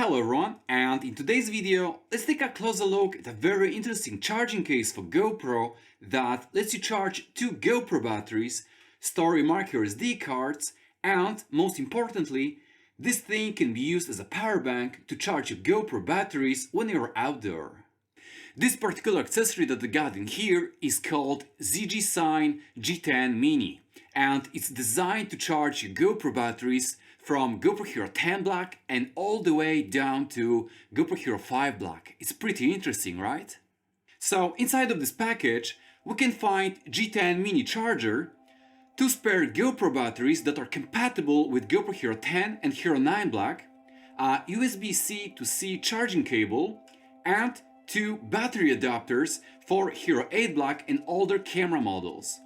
Hello everyone, and in today's video, let's take a closer look at a very interesting charging case for GoPro that lets you charge 2 GoPro batteries, store your micro SD cards, and most importantly, this thing can be used as a power bank to charge your GoPro batteries when you're outdoor. This particular accessory that I got in here is called ZGCINE G10 Mini, and it's designed to charge your GoPro batteries from GoPro Hero 10 Black and all the way down to GoPro Hero 5 Black. It's pretty interesting, right? So inside of this package, we can find G10 Mini charger, 2 spare GoPro batteries that are compatible with GoPro Hero 10 and Hero 9 Black, a USB-C to C charging cable, and 2 battery adapters for Hero 8 Black and older camera models.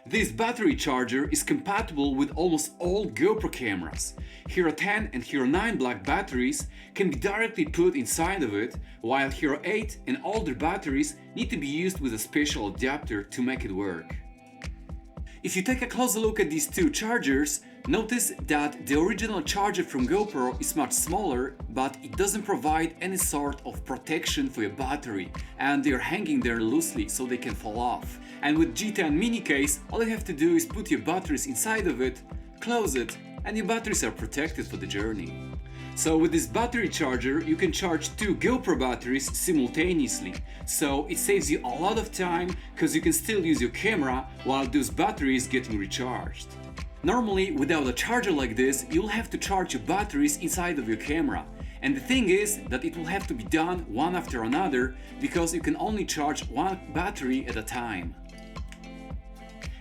This battery charger is compatible with almost all GoPro cameras. Hero 10 and Hero 9 Black batteries can be directly put inside of it, while Hero 8 and older batteries need to be used with a special adapter to make it work. If you take a closer look at these 2 chargers, notice that the original charger from GoPro is much smaller, but it doesn't provide any sort of protection for your battery, and they're hanging there loosely so they can fall off. And with G10 Mini case, all you have to do is put your batteries inside of it, close it, and your batteries are protected for the journey. So with this battery charger, you can charge 2 GoPro batteries simultaneously. So it saves you a lot of time because you can still use your camera while those batteries getting recharged. Normally, without a charger like this, you'll have to charge your batteries inside of your camera. And the thing is that it will have to be done one after another because you can only charge one battery at a time.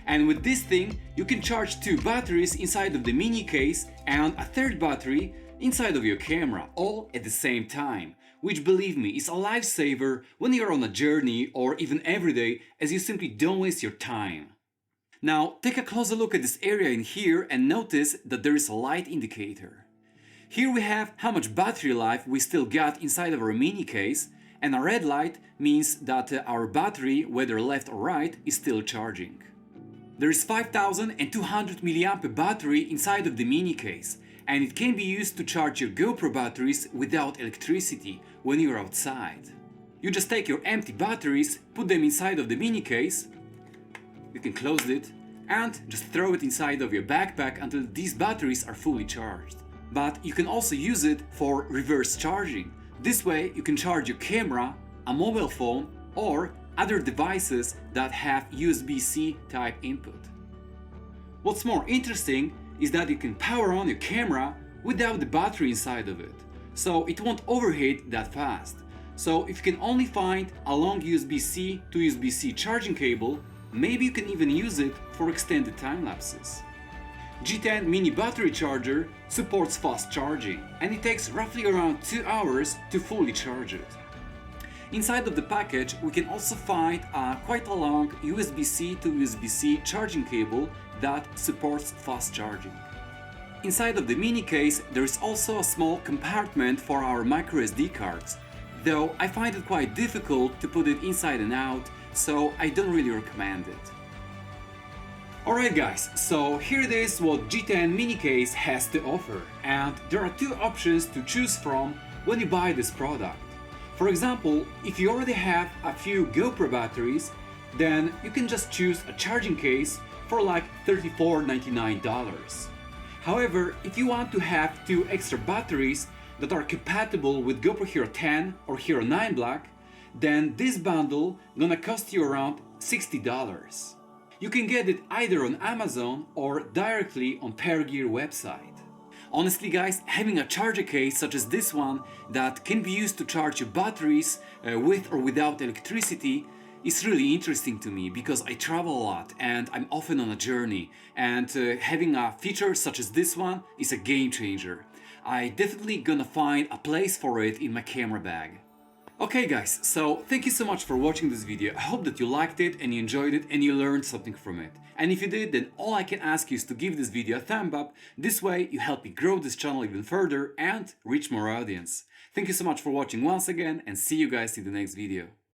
And with this thing, you can charge 2 batteries inside of the mini case and a third battery inside of your camera, all at the same time, which, believe me, is a lifesaver when you're on a journey or even every day, as you simply don't waste your time. Now, take a closer look at this area in here and notice that there is a light indicator. Here we have how much battery life we still got inside of our mini case, and a red light means that our battery, whether left or right, is still charging. There is 5200 mAh battery inside of the mini case, and it can be used to charge your GoPro batteries without electricity when you're outside. You just take your empty batteries, put them inside of the mini case, you can close it, and just throw it inside of your backpack until these batteries are fully charged. But you can also use it for reverse charging. This way you can charge your camera, a mobile phone, or other devices that have USB-C type input. What's more interesting is that you can power on your camera without the battery inside of it, so it won't overheat that fast. So if you can only find a long USB-C to USB-C charging cable, maybe you can even use it for extended time lapses. G10 Mini battery charger supports fast charging, and it takes roughly around 2 hours to fully charge it. Inside of the package, we can also find quite a long USB-C to USB-C charging cable that supports fast charging. Inside of the mini case, there is also a small compartment for our micro SD cards, though I find it quite difficult to put it inside and out, so I don't really recommend it. Alright guys, so here it is what G10 Mini case has to offer, and there are 2 options to choose from when you buy this product. For example, if you already have a few GoPro batteries, then you can just choose a charging case for like $34.99. However, if you want to have 2 extra batteries that are compatible with GoPro Hero 10 or Hero 9 Black, then this bundle gonna cost you around $60. You can get it either on Amazon or directly on PairGear website. Honestly guys, having a charger case such as this one that can be used to charge your batteries with or without electricity is really interesting to me because I travel a lot and I'm often on a journey, and having a feature such as this one is a game changer. I definitely gonna find a place for it in my camera bag. Okay guys, so thank you so much for watching this video. I hope that you liked it and you enjoyed it and you learned something from it. And if you did, then all I can ask you is to give this video a thumb up. This way you help me grow this channel even further and reach more audience. Thank you so much for watching once again, and see you guys in the next video.